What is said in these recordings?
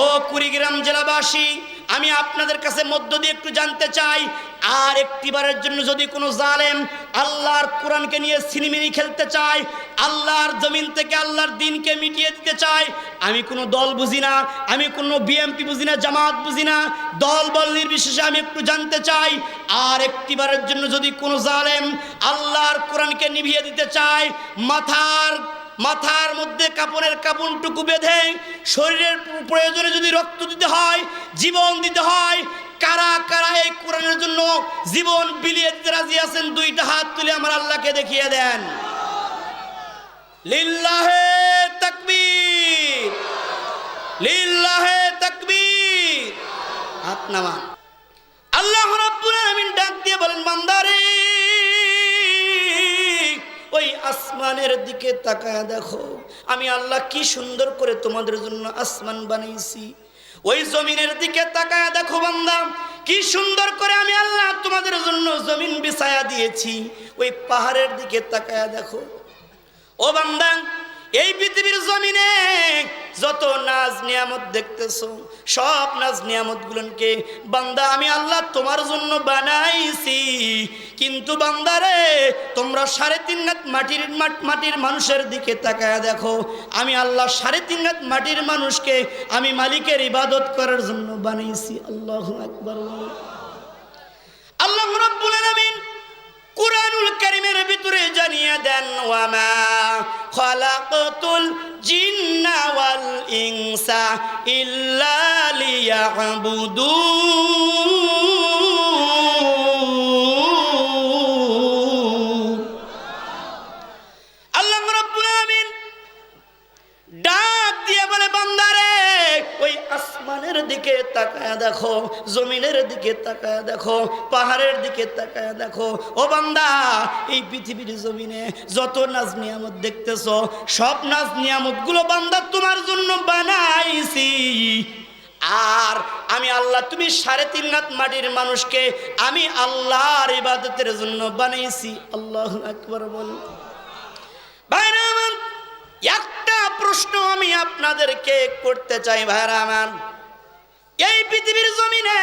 ও কুড়িগ্রাম জেলাবাসী, আমি আপনাদের কাছে মধ্য দিয়ে একটু জানতে চাই, আর একটিবারের জন্য যদি কোনো জালেম আল্লাহর কোরআনকে নিয়ে সিনেমিনি খেলতে চায়, আল্লাহর জমিন থেকে আল্লাহর দ্বীনকে মিটিয়ে দিতে চায়, আমি কোনো দল বুঝি না, আমি কোনো বিএমপি বুঝি না, জামাত বুঝি না, দল বল নির্বিশেষে আমি একটু জানতে চাই, আর একটিবারের জন্য যদি কোনো জালেম আল্লাহর কোরআনকে নিভিয়ে দিতে চায়, মাথার মধ্যে কাপড়ের কাপড়টুকু বেঁধে শরীরের প্রয়োজনে যদি রক্ত দিতে হয়, জীবন দিতে হয়, কারা কারা এই কোরআনের জন্য জীবন বিলিয়ে দিতে রাজি আছেন? দুইটা হাত তুলে আমার আল্লাহকে দেখিয়ে দেন। লিল্লাহে তাকবীর, লিল্লাহে তাকবীর। হাত নামান। আল্লাহ রাব্বুল আলামিন ডাক দিয়ে বলেন, বান্দারে ওই আসমানের দিকে তাকায় দেখো, আমি আল্লাহ কি সুন্দর করে তোমাদের জন্য আসমান বানাইছি। ওই জমিনের দিকে তাকায় দেখো বান্দা, কি সুন্দর করে আমি আল্লাহ তোমাদের জন্য জমিন বিছায়া দিয়েছি। ওই পাহাড়ের দিকে তাকায় দেখো। ও বান্দা, এই পৃথিবীর জমিনে যত নাজ নিয়ামত দেখতেছো, সব নাজ নিয়ামত গুলোকে বান্দা আমি আল্লাহ তোমার জন্য বানাইছি। কিন্তু বান্দারে, তোমরা 3.5 হাত মাটির মানুষের দিকে তাকায় দেখো, আমি আল্লাহ 3.5 হাত মাটির মানুষকে আমি মালিকের ইবাদত করার জন্য বানাইছি। আল্লাহু আকবার। আল্লাহ রাব্বুল আলামিন কুরআনুল কারীমের ভিতরে জানিয়ে দেন, ওয়ামা খালাকাতুল জিন্না ওয়াল ইনসা ইল্লা লিয়াবুদুন। আল্লাহ রাব্বুল আলামিন ডাক দিয়ে বলে, বান্দারে ওই আসমানের দিকে তাকায় দেখো, জমিনের দিকে তাকায় দেখো, পাহাড়ের দিকে তাকায় দেখো। ও বান্দা, এই পৃথিবীর জমিনে যত নাজ নিয়ামত দেখতেছো, সব নাজ নিয়ামত গুলো বান্দা তোমার জন্য বানাইছি। আর আমি আল্লাহ, তুমি 3.5 হাত মাটির মানুষকে আমি আল্লাহর ইবাদতের জন্য বানাইছি। আল্লাহু আকবার বল। ভাইরা আমার, একটা প্রশ্ন আমি আপনাদেরকে করতে চাই ভাইরা আমার। এই পৃথিবীর জমিনে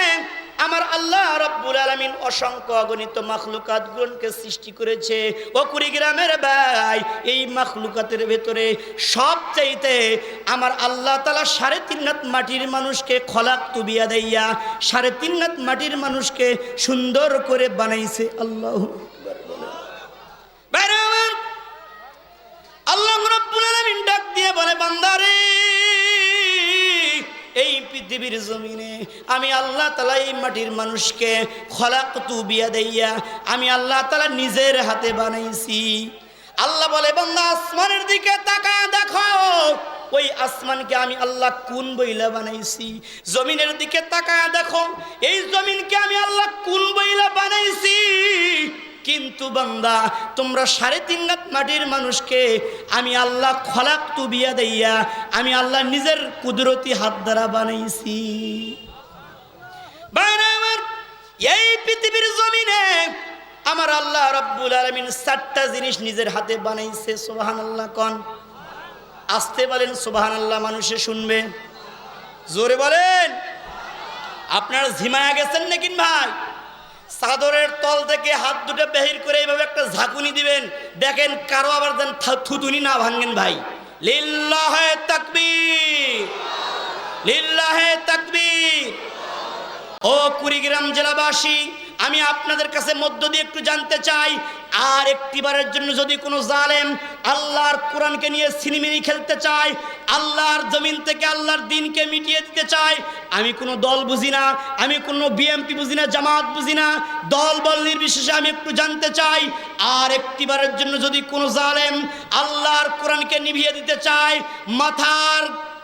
আমার আল্লাহ রাব্বুল আলামিন অসংখ্য অগণিত মাখলুকাতগুলোকে সৃষ্টি করেছে। ও কুড়িগ্রামের ভাই, এই মাখলুকাতের ভেতরে সবচাইতে আমার আল্লাহ তাআলা 3.5 হাত মাটির মানুষকে খলাকতু বিয়াদাইয়া 3.5 হাত মাটির মানুষকে সুন্দর করে বানাইছে। আল্লাহু আকবার বলে। ভাইরা আমার, আল্লাহ রাব্বুল আলামিন ডাক দিয়ে বলে, বান্দারে এই পৃথিবীর জমিনে আমি আল্লাহ তাআলা এই মাটির মানুষকে খলাকতু বিয়াদাইয়া আমি আল্লাহ তাআলা নিজের হাতে বানাইছি। আল্লাহ বলে, বান্দা আসমানের দিকে তাকায় দেখো, ওই আসমানকে আমি আল্লাহ কোন বইলা বানাইছি। জমিনের দিকে তাকায় দেখো, এই জমিনকে আমি আল্লাহ কোন বইলা বানাইছি। কিন্তু বান্দা, তোমরা 3.5 হাত মাটির মানুষকে আমি আল্লাহ খলাকতু বিয়াদাইয়া আমি আল্লাহ নিজের কুদরতি হাত দ্বারা বানাইছি। ভাইরা আমার, এই পৃথিবীর জমিনে আমার আল্লাহ রাব্বুল আলামিন 4টা জিনিস নিজের হাতে বানাইছে। সুবহানাল্লাহ কোন? আস্তে বলেন সুবহানাল্লাহ, মানুষে শুনবে। জোরে বলেন। আপনারা ঝিমায়া গেছেন নাকি ভাই? চাদরের তল থেকে হাত দুটো বের করে এইভাবে একটা ঝাঁকুনি দিবেন, দেখেন কারো আবার যেন থুতুনি না ভাঙেন ভাই। লিল্লাহে তাকবীর, লিল্লাহে তাকবীর। ও কুড়িগ্রাম জেলাবাসী, আমি আপনাদের কাছে মধ্য দিয়ে একটু জানতে চাই, আর একটিবারের জন্য যদি কোনো জালেম আল্লাহর কোরআনকে নিয়ে সিনেমিনি খেলতে চায়, আল্লাহর জমিন থেকে আল্লাহর দ্বীনকে মিটিয়ে দিতে চায়, আমি কোনো দল বুঝি না, আমি কোনো বিএমপি বুঝি না, জামাত বুঝি না, দল বল নির্বিশেষে আমি একটু জানতে চাই, আর একটিবারের জন্য যদি কোনো জালেম আল্লাহর কোরআনকে নিভিয়ে দিতে চায়,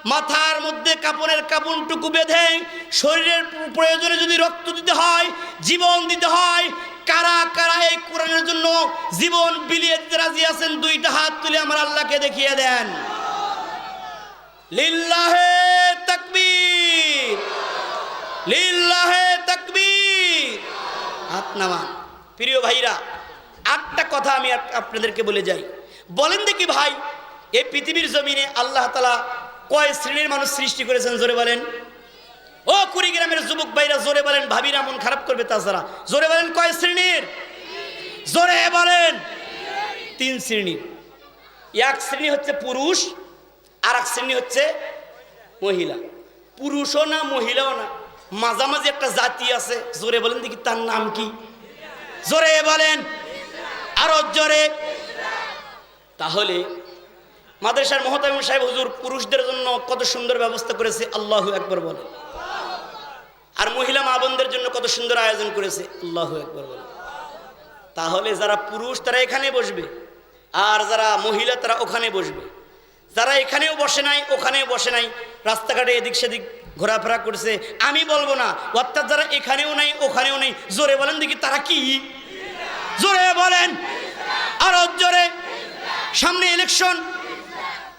মাথার মধ্যে কাপড়ের কাপড়টুকু বেঁধে শরীরের প্রয়োজনে যদি রক্ত দিতে হয়, জীবন দিতে হয়, কারা কারা এই কোরআনের জন্য জীবন বিলিয়ে দিতে রাজি আছেন? দুইটা হাত তুলে আমার আল্লাহকে দেখিয়ে দেন। লিল্লাহে তাকবীর, লিল্লাহে তাকবীর। হাত নামান। প্রিয় ভাইরা, একটা কথা আমি আপনাদেরকে বলে যাই। বলেন দেখি ভাই, এই পৃথিবীর জমিনে আল্লাহ তাআলা কয় শ্রেণীর মানুষ সৃষ্টি করেছেন জোরে বলেন? ও কুড়িগ্রামের যুবক ভাইরা জোরে বলেন, ভাবিরা মন খারাপ করবে তাছাড়া। জোরে বলেন কয় শ্রেণীর? জোরে বলেন। 3 শ্রেণীর। এক শ্রেণী হচ্ছে পুরুষ, আর এক শ্রেণী হচ্ছে মহিলা। পুরুষও না মহিলাও না, মাঝামাঝি একটা জাতি আছে। জোরে বলেন দেখি তার নাম কি? জোরে বলেন, আরো জোরে। তাহলে মাদ্রাসার মোহতামিম সাহেব হুজুর পুরুষদের জন্য কত সুন্দর ব্যবস্থা করেছে, আল্লাহু আকবার বলে। আর মহিলা মা বোনদের জন্য কত সুন্দর আয়োজন করেছে, আল্লাহু আকবার বলে। তাহলে যারা পুরুষ তারা এখানে বসবে, আর যারা মহিলা তারা ওখানে বসবে। যারা এখানেও বসে নাই ওখানেও বসে নাই, রাস্তাঘাটে এদিক সেদিক ঘোরাফেরা করছে, আমি বলবো না। অর্থাৎ যারা এখানেও নাই ওখানেও নেই, জোরে বলেন দেখি তারা কি? জোরে বলেন, আরো জোরে। সামনে ইলেকশন,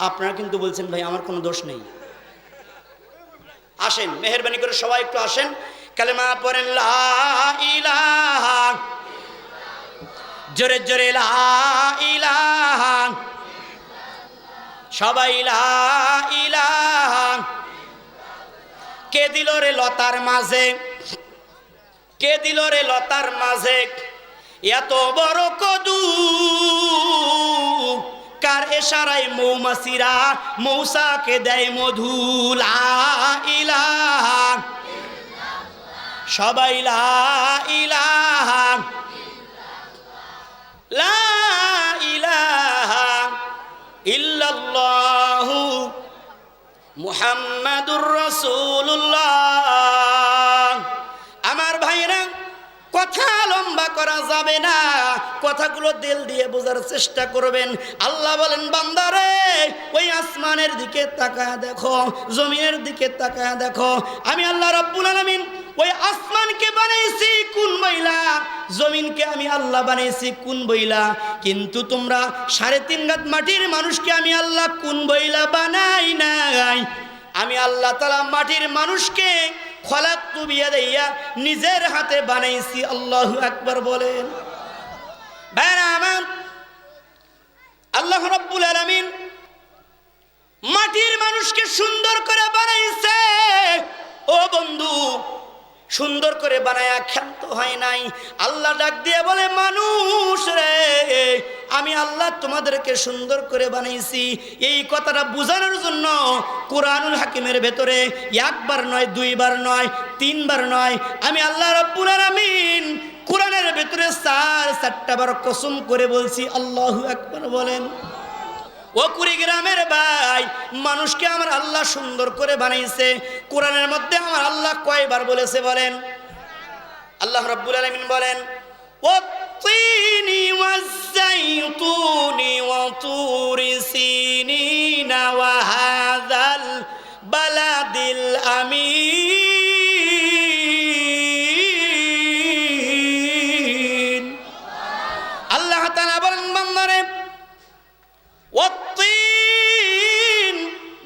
আপনারা কিন্তু বলছেন ভাই আমার কোনো দোষ নেই। আসেন, মেহেরবানি করে সবাই একটু আসেন, কালেমা পড়েন লা ইলাহা, জোরে জোরে লা ইলাহা, সবাই লা ইলাহা। কে দিল রে লতার মাঝে, কে দিল রে লতার মাঝে এত বড় কদু, কার ইশারায় মৌমাছিরা মৌসাকে দেয় মধু। লা ইলাহা, সবাই লা ইলাহা, লা ইলাহা ইল্লাল্লাহু মুহাম্মাদুর রাসূলুল্লাহ। আমার ভাইরা, কথা লম্বা করা যাবে না, কথাগুলো দিল দিয়ে বোঝার চেষ্টা করবেন। আল্লাহ বলেন বান্দারে ওই আসমানের দিকে তাকায় দেখো, জমিনের দিকে তাকায় দেখো। আমি আল্লাহ রাব্বুল আলামিন ওই আসমানকে বানাইছি কোন বইলা, জমিনকে আমি আল্লাহ বানাইছি কোন বইলা। কিন্তু তোমরা 3.5 গাত মাটির মানুষকে আমি আল্লাহ কোন বইলা বানাই নাই। আমি আল্লাহ তাআলা মাটির মানুষকে খলাকতু বিয়াদাইয়া নিজের হাতে বানাইছি। আল্লাহু আকবার বলেন। ভাইরা আমার, আল্লাহ রাব্বুল আলামিন মাটির মানুষকে সুন্দর করে বানাইছে। ও বন্ধু, সুন্দর করে বানায়া ক্ষান্ত হয় নাই। আল্লাহ ডাক দিয়ে বলে মানুষ রে, আমি আল্লাহ তোমাদেরকে সুন্দর করে বানাইছি। এই কথাটা বোঝানোর জন্য কুরআনুল হাকিমের ভেতরে 1 বার নয়, 2 বার নয়, 3 বার নয়, আমি আল্লাহ রাব্বুল আলামিন কুরআনের ভেতরে 4টা বার কসম করে বলছি। আল্লাহু আকবার বলেন। ও কুড়িগ্রামের ভাই, মানুষকে আমার আল্লাহ সুন্দর করে বানাইছে। কোরআনের মধ্যে আমার আল্লাহ কয়বার বলেছে বলেন? আল্লাহ রাব্বুল আলামিন বলেন ওয়াত-তিনি ওয়াজ-যাইতুনি ওয়া তুরি সিনিনা ওয়া হাযাল বালাদিল আমিন। আল্লাহ তাআলা বলেন বান্দারে ওয়াত-তিন,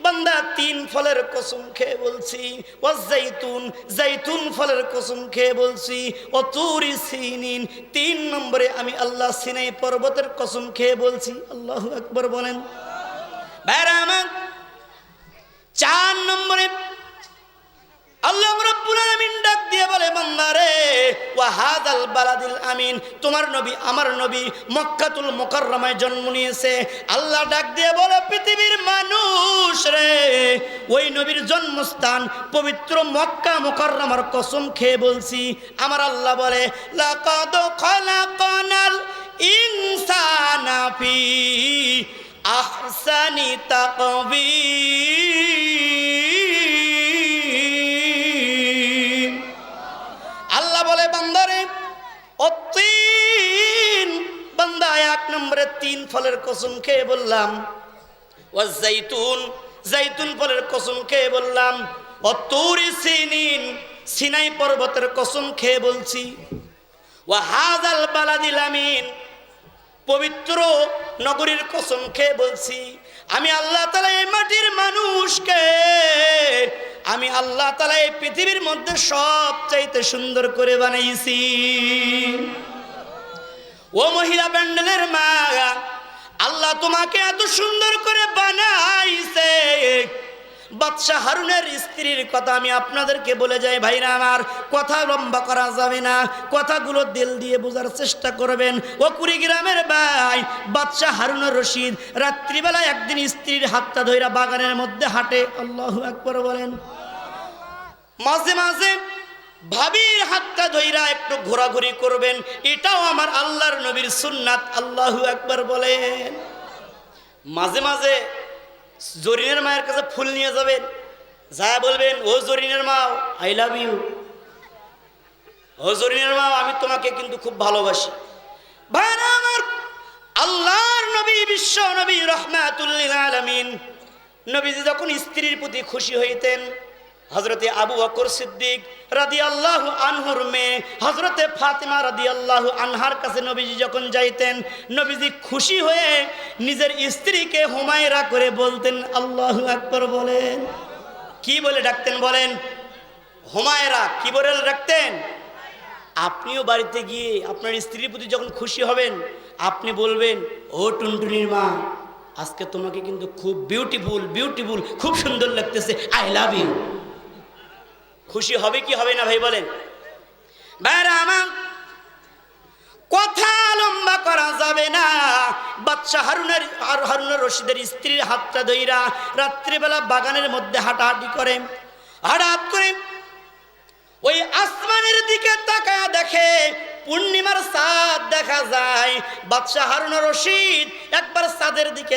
বান্দা 3 ফলের কসম খেয়ে বলছি। ওয়াজ-যাইতুন, যাইতুন ফলের কসম খেয়ে বলছি। ওয়া তুরি সিনিন, 3 নম্বরে আমি আল্লাহ সিনাই পর্বতের কসম খেয়ে বলছি। আল্লাহু আকবার বলেন। ভাইরা আমার, 4 নম্বরে আল্লাহ রাব্বুল আলামিন ডাক দিয়ে বলে বান্দারে ওয়া হাযাল বালাদিল আমিন, তোমার নবী আমার নবী মক্কাতুল মুকাররমায় জন্ম নিয়েছে। আল্লাহ ডাক দিয়ে বলে পৃথিবীর মানুষ রে, ওই নবীর জন্মস্থান পবিত্র মক্কা মুকাররমার কসম খেয়ে বলছি। আমার আল্লাহ বলে লাকাদ খালাকনাল ইনসানা ফি আহসানি তাকবীর। আল্লাহ বলে বান্দারে অতীন, বান্দা 1 নম্বরে 3 ফলের কসম খেয়ে বললাম। ওয়াজ-যাইতুন, যাইতুন ফলের কসম খেয়ে বললাম। ওয়াত-তুরি সিনিন, সিনাই পর্বতের কসম খেয়ে বলছি। ওয়া হাযাল বালাদিল আমিন, পবিত্র নগরীর কসম খেয়ে বলছি। আমি আল্লাহ তাআলা এই মাটির মানুষকে, আমি আল্লাহ তাআলা এই পৃথিবীর মধ্যে সবচাইতে সুন্দর করে বানাইছি। ও মহিলা প্যান্ডেলের মা, আল্লাহ তোমাকে এত সুন্দর করে বানাইছে, বাদশাহ হারুনের স্ত্রীর কথা আমি আপনাদেরকে বলে যাই ভাইরা আমার, কথা লম্বা করা যাবে না, কথাগুলো দিল দিয়ে বোঝার চেষ্টা করবেন। ও কুড়িগ্রামের ভাই, বাদশাহ হারুনুর রশিদ রাত্রিবেলা একদিন স্ত্রীর হাতটা ধইরা বাগানের মধ্যে হাঁটে। আল্লাহু আকবার বলেন। মাঝে মাঝে ভাবির হাতটা ধইরা একটু ঘোরাঘুরি করবেন, এটাও আমার আল্লাহর নবীর সুন্নাত। আল্লাহু আকবার বলেন। মাঝে মাঝে জরিনের মায়ের কাছে ফুল নিয়ে যাবেন, যা বলবেন, ও জরিনের মা আই লাভ ইউ, ও জরিনের মা আমি তোমাকে কিন্তু খুব ভালোবাসি। ভাইরা আমার, আল্লাহর নবী বিশ্ব নবী রাহমাতুল লিল আলামিন নবীজি যখন স্ত্রীর প্রতি খুশি হইতেন, হযরতে আবু বকর সিদ্দিক রাদিয়াল্লাহু আনহুর মেয়ে হযরতে ফাতিমা রাদিয়াল্লাহু আনহার কাছে নবীজি যখন যাইতেন, নবীজি খুশি হয়ে নিজের স্ত্রীকে হুমায়রা করে বলতেন। আল্লাহু আকবার বলেন। কি বলে ডাকতেন বলেন? হুমায়রা। কি বলে ডাকতেন? আপনিও বাড়িতে গিয়ে আপনার স্ত্রীর প্রতি যখন খুশি হবেন, আপনি বলবেন, ও টুনটুনির মা, আজকে তোমাকে কিন্তু খুব বিউটিফুল বিউটিফুল, খুব সুন্দর লাগতেছে, আই লাভ ইউ। খুশি হবে কি হবে না ভাই বলেন? ভাইরা আমার, কথা লম্বা করা যাবে না। বাদশাহ হারুনুর রশিদের স্ত্রীর হাতটা ধইরা রাত্রিবেলা বাগানের মধ্যে হাঁটাহাঁটি করে। হঠাৎ করে ওই আসমানের দিকে তাকায়া দেখে পূর্ণিমার চাঁদ দেখা যায়। বাদশাহ হারুনুর রশিদ একবার চাঁদের দিকে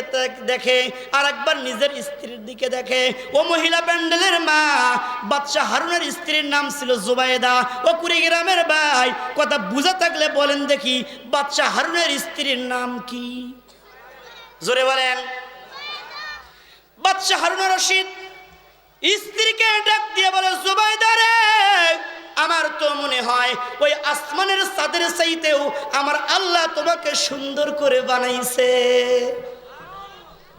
দেখে আর একবার নিজের স্ত্রীর দিকে দেখে। ও মহিলা প্যান্ডেলের মা, বাদশাহ হারুনের স্ত্রীর নাম ছিল জুবাইদা। ও কুড়িগ্রামের ভাই, কথা বুঝা থাকলে বলেন দেখি, বাদশাহ হারুনের স্ত্রীর নাম কি? জোরে বলেন। বাদশাহ হারুনুর রশিদ স্ত্রীকে ডাক দিয়ে বলে, জুবাইদা রে, আমার তো মনে হয় ওই আসমানের চাঁদের চাইতেও আমার আল্লাহ তোমাকে সুন্দর করে বানাইছে।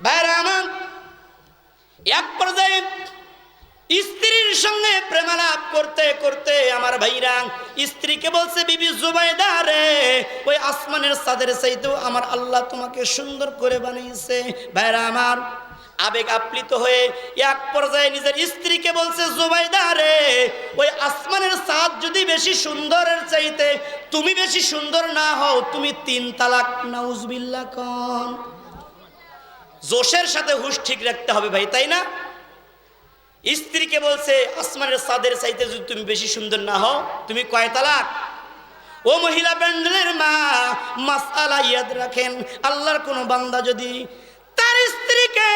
ভাইরা আমার, এক পর্যায়ে স্ত্রীর সঙ্গে প্রেমালাপ করতে করতে আমার ভাইরা স্ত্রীকে বলছে, বিবি জুবাইদা রে, ওই আসমানের চাঁদের চাইতেও আমার আল্লাহ তোমাকে সুন্দর করে বানাইছে। ভাইরা আমার, আবেগ আপ্লিত হয়ে এক পর্যায়ে নিজের স্ত্রীকে বলছে, জুবাইদা রে, ওই আসমানের চাঁদ যদি বেশি সুন্দরের চাইতে তুমি বেশি সুন্দর না হও, তুমি 3 তালাক। নাউজুবিল্লাহ কোন। জোশের সাথে হুশ ঠিক রাখতে হবে ভাই, তাই না? স্ত্রীকে বলছে, আসমানের চাঁদের চাইতে যদি তুমি বেশি সুন্দর না হও, তুমি কয় তালাক? ও মহিলা প্যান্ডেলের মা, মাসআলা ইয়াদ রাখেন, আল্লাহর কোন বান্দা যদি তার স্ত্রীকে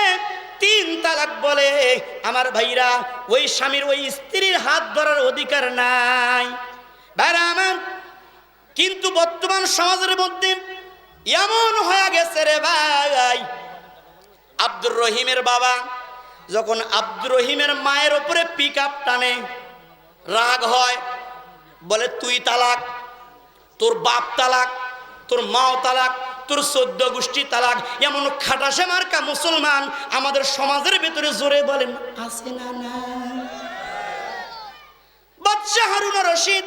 3 তালাক বলে, আমার ভাইরা, ওই স্বামীর ওই স্ত্রীর হাত ধরার অধিকার নাই। ভাইরা আমার, কিন্তু বর্তমান সমাজের মধ্যে এমন হয়ে গেছে রে ভাই, আব্দুর রহিমের বাবা যখন আব্দুর রহিমের মায়ের উপরে পিকআপ টানে, রাগ হয়, বলে তুই তালাক, তোর বাপ তালাক, তোর মাও তালাক, তোর 14 গোষ্ঠী তালাক। এমন খাটাসে মার্কা মুসলমান আমাদের সমাজের ভিতরে জোরে বলেন আছে না? না। বাদশাহ হারুনুর রশিদ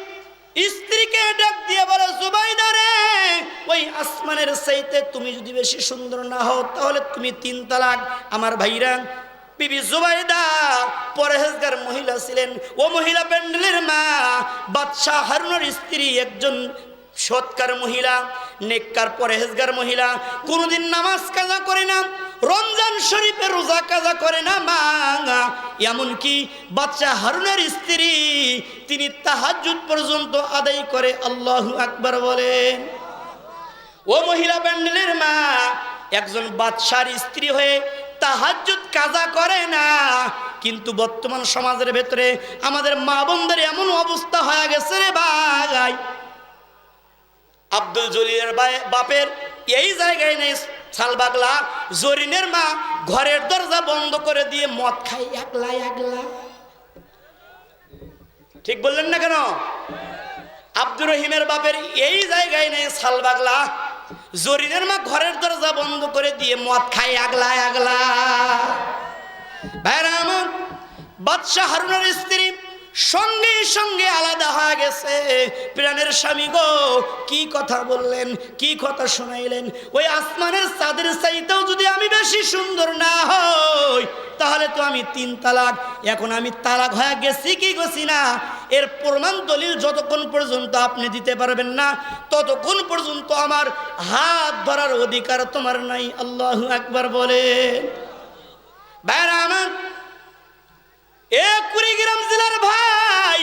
স্ত্রীকে ডাক দিয়ে বলে, জুবাইদা রে, ওই আসমানের চাইতে তুমি যদি বেশি সুন্দর না হও, তাহলে তুমি 3 তালাক। আমার ভাইরা, বিবি জুবাইদা পরহেজগার মহিলা ছিলেন। ও মহিলা প্যান্ডেলের মা, বাদশাহ হারুনের স্ত্রী একজন সৎকার মহিলা, নেককার পরহেজগার মহিলা, কোনোদিন নামাজ কাজা করে না, রমজান শরীফে রোজা কাজা করে না মা। এমনকি বাদশাহ হারুনের স্ত্রী তিনি তাহাজ্জুদ পর্যন্ত আদায় করে। আল্লাহু আকবার বলেন। ও মহিলা প্যান্ডেলের মা, একজন বাদশার স্ত্রী হয়ে তাহাজ্জুদ কাজা করে না, কিন্তু বর্তমান সমাজের ভেতরে আমাদের মা বোনদের এমন অবস্থা হয়ে গেছে রে ভাই, আব্দুল জলিলের বাপের এই জায়গায় নেই শালবাগলা, জরিনের মা ঘরের দরজা বন্ধ করে দিয়ে মদ খাই একলা একলা। ঠিক বললেন না কেন? আব্দুর রহিমের বাপের এই জায়গায় নেই শালবাগলা, জরিনের মা ঘরের দরজা বন্ধ করে দিয়ে মদ খাই একলা একলা। ভাইরা আমার, বাদশাহ হারুনের স্ত্রী সঙ্গে সঙ্গে আলাদা হয়ে গেছে। প্রাণের স্বামী গো, কি কথা বললেন, কি কথা শোনাইলেন? ওই আসমানের চাঁদের চাইতেও যদি আমি বেশি সুন্দর না হই, তাহলে তো আমি 3 তালাক। এখন আমি তালাক হয়ে গেছি কি গেছি না, এর প্রমাণ দলিল যতক্ষণ পর্যন্ত আপনি দিতে পারবেন না, ততক্ষণ পর্যন্ত আমার হাত ধরার অধিকার তোমার নাই। আল্লাহু আকবার বলেন। ভাইরা আমার, কুড়িগ্রাম জেলার ভাই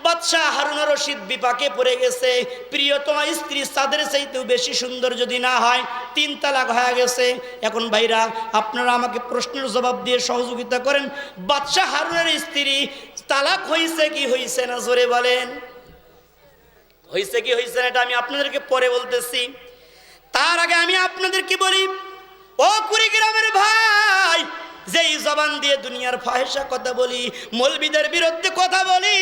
বাদশাহ হারুন রশিদ বিপাকে পড়ে গেছে। প্রিয়তমা স্ত্রী চাঁদের চাইতেও বেশি সুন্দর যদি না হয়, 3 তালাক হয়ে গেছে। এখন ভাইরা আপনারা আমাকে প্রশ্নের জবাব দিয়ে সহযোগিতা করেন, বাদশাহ হারুনের স্ত্রী তালাক হয়েছে কি হয়েছে না? জোরে বলেন, হয়েছে কি হয়েছে না? এটা আমি আপনাদেরকে পরে বলতেছি। তার আগে আমি আপনাদেরকে বলি, ও কুড়িগ্রামের ভাই, যেই জবান দিয়ে দুনিয়ার ফাহিশা কথা বলি, মৌলবীদের বিরুদ্ধে কথা বলি,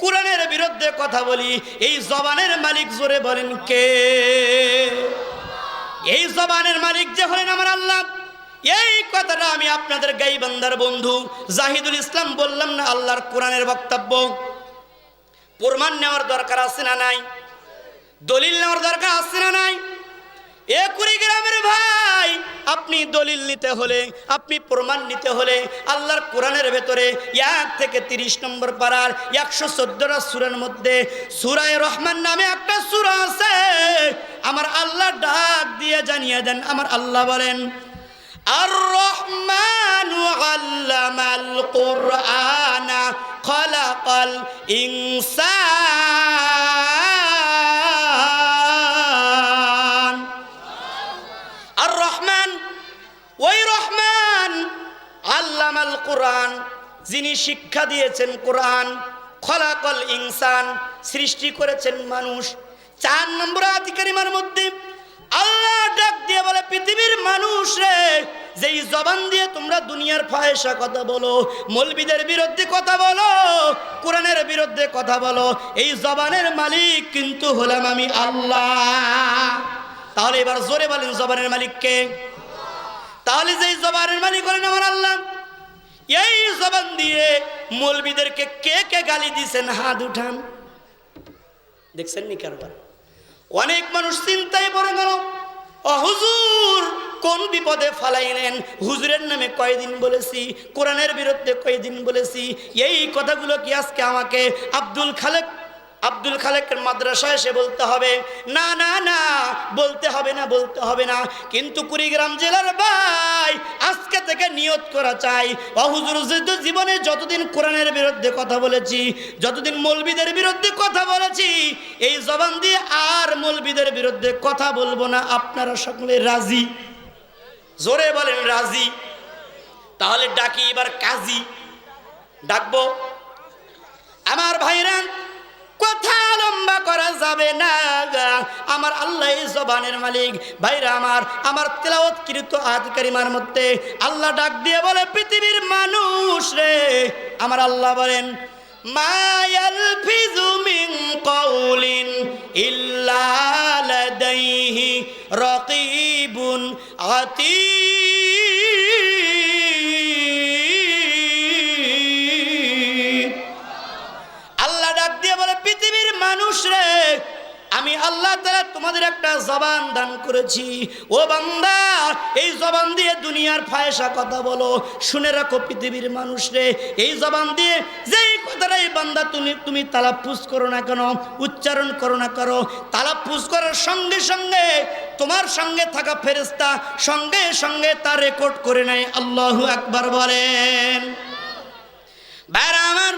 কোরআনের বিরুদ্ধে কথা বলি, এই জবানের মালিক জোরে বলেন কে? এই জবানের মালিক যে হলেন আমার আল্লাহ। এই কথাটা আমি আপনাদের গাইবান্দার বন্ধু জাহিদুল ইসলাম বললাম না, আল্লাহর কোরআনের বক্তব্য। প্রমাণ নেওয়ার দরকার আছে না নাই? দলিল নেওয়ার দরকার আছে না নাই? কুড়িগ্রামের ভাই, আপনি দলিল নিতে হলে, আপনি প্রমাণ নিতে হলে আল্লাহর কোরআনের ভেতরে 1 থেকে 30 নম্বর পারার 114টা সূরার মধ্যে সূরা রহমান নামে একটা সূরা আছে। আমার আল্লাহ ডাক দিয়ে জানিয়ে দেন, আমার আল্লাহ বলেন, আর রহমানু আল্লামাল কুরআনা খালাকাল ইনসান। আর রহমান, ওই রহমান, আল্লামাল কুরআন, যিনি শিক্ষা দিয়েছেন কোরআন, খলাকাল ইনসান, সৃষ্টি করেছেন মানুষ। 4 নম্বর আয়াত কারিমার মধ্যে আল্লাহ ডাক দিয়ে বলে, পৃথিবীর মানুষ রে, যেই জবান দিয়ে তোমরা দুনিয়ার ফাহিশা কথা বলো, মৌলবীদের বিরুদ্ধে কথা বলো, কোরআনের বিরুদ্ধে কথা বলো, এই জবানের মালিক কিন্তু হলাম আমি আল্লাহ। তাহলে এবার জোরে বলেন, জবানের মালিক কে? তাহলে যেই জবানের মালিক হলেন আমার আল্লাহ, এই জবান দিয়ে মৌলবীদেরকে কে কে গালি দিয়েছেন হাত উঠান। দেখছেন নি কারবার? অনেক মানুষ চিন্তায় পড়ে গেল, ও হুজুর কোন বিপদে ফালাইলেন, হুজুরের নামে কয়দিন বলেছি, কোরআনের বিরুদ্ধে কয়দিন বলেছি, এই কথাগুলো কি আজকে আমাকে আব্দুল খালেকের মাদ্রাসায় এসে বলতে হবে? না না না, বলতে হবে না, বলতে হবে না। কিন্তু কুড়িগ্রাম জেলার ভাই, আজকে থেকে নিয়ত করা চাই, ও হুজুর জীবনে যতদিন কোরআনের বিরুদ্ধে কথা বলেছি, যতদিন মৌলবীদের বিরুদ্ধে কথা বলেছি, এই জবান দিয়ে আর মৌলবীদের বিরুদ্ধে কথা বলবো না। আপনারা সকলে রাজি? জোরে বলেন রাজি? তাহলে ডাকি এবার কাজী, ডাকবো। আমার ভাইরা, কথা লম্বা করা যাবে না, আমার আল্লাহ এই জবানের মালিক। ভাইরা আমার তেলাওয়াতকৃত আয়াত কারিমার মধ্যে আল্লাহ ডাক দিয়ে বলে, পৃথিবীর মানুষ রে, আমার আল্লাহ বলেন, মা ইয়ালফিজু মিন কাউলিন ইল্লা লাদাইহি রাকিবুন আতীদ। আল্লাহ ডাক দিয়ে বলে, পৃথিবীর মানুষ রে, আমি আল্লাহ তাআলা তোমাদের একটা জবান দান করেছি। ও বান্দা, এই জবান দিয়ে দুনিয়ার ফাহিশা কথা বলো। শুনে রাখো পৃথিবীর মানুষ রে, এই জবান দিয়ে যেই কথাটাই বান্দা তুমি তালাফুজ করো না কেন, উচ্চারণ করো না করো, তালাফুজ করার সঙ্গে সঙ্গে তোমার সঙ্গে থাকা ফেরেশতা সঙ্গে সঙ্গে তা রেকর্ড করে নেয়। আল্লাহু আকবার বলেন। ভাইরা আমার,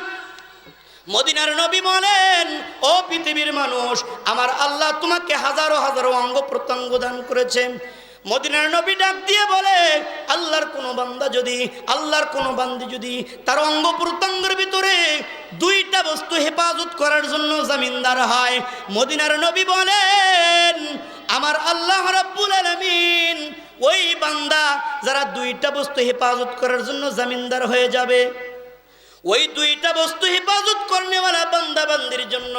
মদিনার নবী বলেন, ও পৃথিবীর মানুষ, আমার আল্লাহ তোমাকে হাজারো হাজারো অঙ্গ প্রত্যঙ্গ দান করেছেন। মদিনার নবী ডাক দিয়ে বলে, আল্লাহর কোনো বান্দা যদি, আল্লাহর কোনো বান্দি যদি তার অঙ্গ প্রত্যঙ্গের ভিতরে 2টা বস্তু হেফাজত করার জন্য জামিনদার হয়, মদিনার নবী বলেন, আমার আল্লাহ রাব্বুল আলামিন ওই বান্দা যারা 2টা বস্তু হেফাজত করার জন্য জামিনদার হয়ে যাবে, ওই 2টা বস্তু হেফাজত করনেওয়ালা বান্দা বান্দির জন্য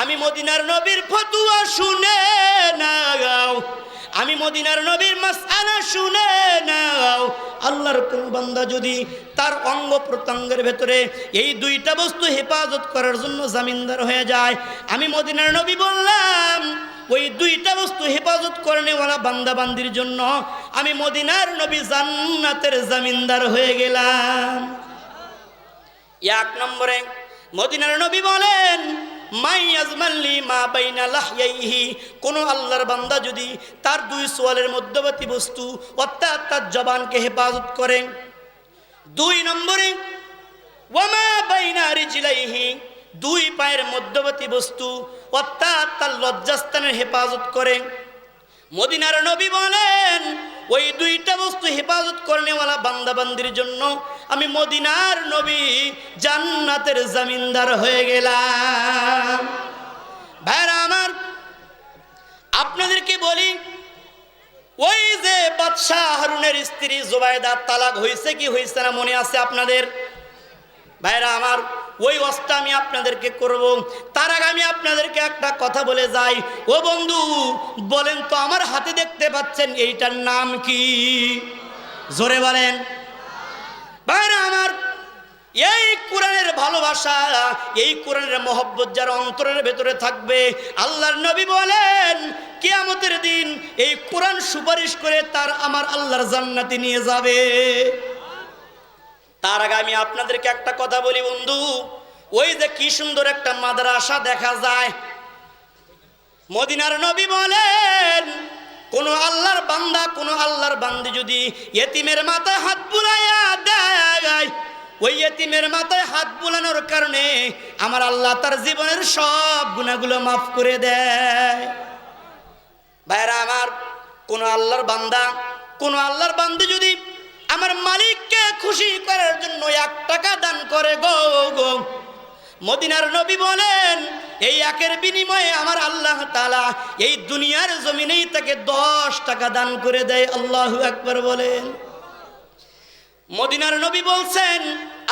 আমি মদিনার নবীর ফতোয়া শুনে নাও, আমি মদিনার নবীর মাসআলা শুনে নাও। আল্লাহর কোন বান্দা যদি তার অঙ্গ প্রত্যঙ্গের ভেতরে এই দুইটা বস্তু হেফাজত করার জন্য জামিনদার হয়ে যায়, আমি মদিনার নবী বললাম ওই দুইটা বস্তু হেফাজত করেনেওয়ালা বান্দা বান্দির জন্য আমি মদিনার নবী জান্নাতের জামিনদার হয়ে গেলাম। এক নম্বরে মদিনার নবী বলেন মাইয়াজমাল্লি মা বাইনা লাহইহি, কোন আল্লাহর বান্দা যদি তার দুই সোয়ালের মধ্যবর্তী বস্তু অর্থাৎ তার জবানকে হেফাজত করে। দুই নম্বরে ওয়ামা বাইনা রিজলাইহি, দুই পায়ের মধ্যবর্তী বস্তু অর্থাৎ তার লজ্জাস্থানের হেফাজত করে। মদিনার নবী বলেন ওই দুইটা বস্তু হেফাজত করেনেওয়ালা বান্দা বান্দির জন্য আমি মদিনার নবী জান্নাতের জামিনদার হয়ে গেলাম। ভাইরা আমার, আপনাদেরকে বলি, ওই যে বাদশাহ হারুনের স্ত্রী জুবাইদা তালাক হয়েছে কি হয়েছে না মনে আছে আপনাদের? ভাইরা আমার, ওই ওয়াজটা আমি আপনাদেরকে করব। তার আগে আমি আপনাদেরকে একটা কথা বলে যাই। ও বন্ধু, বলেন তো আমার হাতে দেখতে পাচ্ছেন এইটার নাম কি? জোরে বলেন। ভাইরা আমার, এই কোরআনের ভালোবাসা, এই কোরআনের মহব্বত যার অন্তরের ভেতরে থাকবে, আল্লাহর নবী বলেন কিয়ামতের দিন এই কোরআন সুপারিশ করে তার আমার আল্লাহর জান্নাতে নিয়ে যাবে। তার আগে আমি আপনাদেরকে একটা কথা বলি বন্ধু, ওই যে কি সুন্দর একটা মাদ্রাসা দেখা যায়, মদিনার নবী বলেন কোন আল্লাহর বান্দা কোন আল্লাহর বান্দি যদি ইতিমের মাথায় হাত বুলাইয়া দেয়, ওই ইতিমের মাথায় হাত বুলানোর কারণে আমার আল্লাহ তার জীবনের সব গুনাহগুলো মাফ করে দেয়। ভাইরা আমার, কোন আল্লাহর বান্দা কোন আল্লাহর বান্দি যদি আমার মালিককে খুশি করার জন্য 1 টাকা দান করে গো, মদিনার নবী বলেন এই একের বিনিময়ে আমার আল্লাহ তাআলা এই দুনিয়ার জমিনেই তাকে 10 টাকা দান করে দেয়। আল্লাহু আকবার বলেন। মদিনার নবী বলছেন,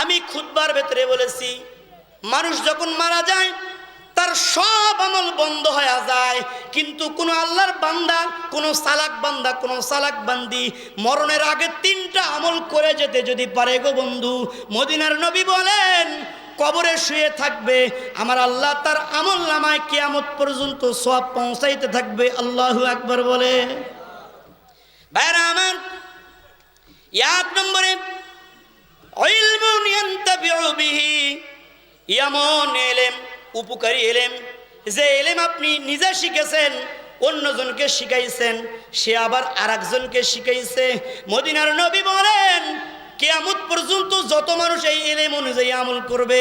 আমি খুতবার ভেতরে বলেছি, মানুষ যখন মারা যায় তার সব আমল বন্ধ হয়ে যায়, কিন্তু কোন আল্লাহর বান্দা কোন সালাক বান্দা কোন সালাক বান্দি মরণের আগে 3টা আমল করে যেতে যদি পারে গো বন্ধু, মদিনার নবী বলেন কবরে শুয়ে থাকবে, আমার আল্লাহ তার আমল নামায় কিয়ামত পর্যন্ত সওয়াব পৌঁছাইতে থাকবে। আল্লাহু আকবার বলে। ভাইরা আমার, 1 নম্বরে ইলমুন ইয়ানতাবিউ বিহি, এমন ইলম, উপকারী ইলম, যে ইলম আপনি নিজে শিখেছেন, অন্যজনকে শিখাইছেন, সে আবার আরেকজনকে শিখাইছে। মদিনার নবী বলেন কিয়ামত পর্যন্ত যত মানুষ এই ইলম অনুযায়ী আমল করবে,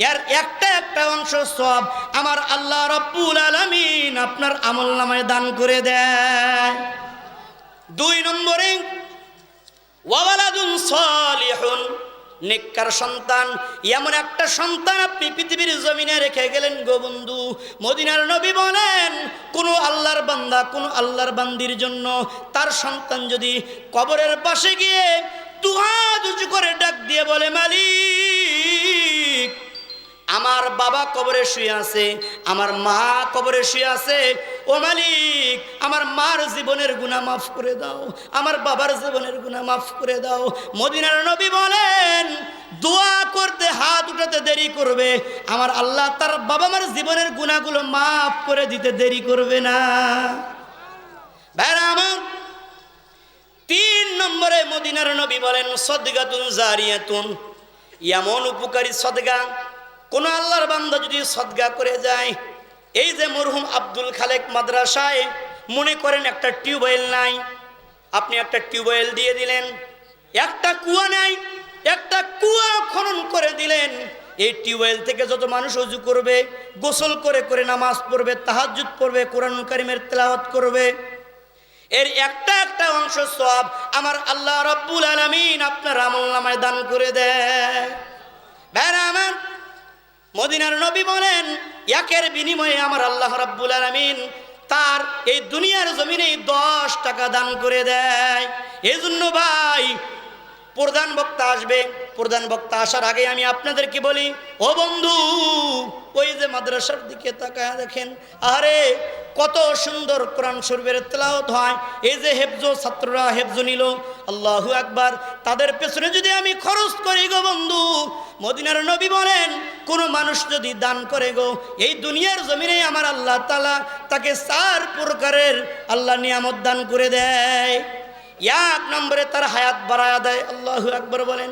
এর একটা একটা অংশ সওয়াব আমার আল্লাহ রাব্বুল আলামিন আপনার আমলনামায় দান করে দেয়। 2 নম্বরে ওয়ালাদুন সালিহুন, নেককার সন্তান, এমন একটা সন্তান আপনি পৃথিবীর জমিনে রেখে গেলেন গো বন্ধু, মদিনার নবী বলেন কোন আল্লাহর বান্দা কোন আল্লাহর বান্দির জন্য তার সন্তান যদি কবরের পাশে গিয়ে 2 হাত উঁচু করে ডাক দিয়ে বলে মালিক আমার বাবা কবরে শুয়ে আছে, আমার মা কবরে শুয়ে আছে, ও মালিক আমার মার জীবনের গুনাহ মাফ করে দাও, আমার বাবার জীবনের গুনাহ মাফ করে দাও, মদিনার নবী বলেন দোয়া করতে হাত উঠাতে দেরি করবে, আমার আল্লাহ তার বাবা মার জীবনের গুনাহগুলো মাফ করে দিতে দেরি করবে না। ভাইরা আমার, 3 নম্বরে মদিনার নবী বলেন সদকাতুন জারিয়াতুন, এমন উপকারী সদকা কোন আল্লাহর বান্দা যদি সদকা করে যায়, এই যে মরহুম আব্দুল খালেক মাদ্রাসায় মনে করেন একটা টিউবওয়েল নাই, আপনি একটা টিউবওয়েল দিয়ে দিলেন, একটা কুয়া নাই, একটা কুয়া খনন করে দিলেন, এই টিউবওয়েল থেকে যত মানুষ ওযু করবে, গোসল করে করে নামাজ পড়বে, তাহাজ্জুদ পড়বে, কোরআনুল কারীমের তেলাওয়াত করবে, এর একটা একটা অংশ সওয়াব আমার আল্লাহ রাব্বুল আলামিন আপনার আমলনামায় দান করে দেয়। ভাইরা আমার, মদিনার নবী বলেন একের বিনিময়ে আমার আল্লাহ রাব্বুল আলামিন তার এই দুনিয়ার জমিনে 10 টাকা দান করে দেয়। এই জন্য ভাই প্রধান বক্তা আসবে। প্রধান বক্তা আসার আগে আমি আপনাদেরকে বলি, ও বন্ধু, ওই যে মাদ্রাসার দিকে তাকায় দেখেন, আরে কত সুন্দর কোরআন শরীফের তেলাওয়াত হয়। এই যে হেফজ ছাত্ররা হেফজ নিল, আল্লাহু আকবার, তাদের পেছনে যদি আমি খরচ করি গো বন্ধু, মদিনার নবী বলেন কোন মানুষ যদি দান করে গো, এই দুনিয়ার জমিনে আমার আল্লাহ তাআলা তাকে 4 প্রকারের আল্লাহ নিয়ামত দান করে দেয়। 1 নম্বরে তার হায়াত বাড়ায়া দেয়, আল্লাহু আকবার বলেন।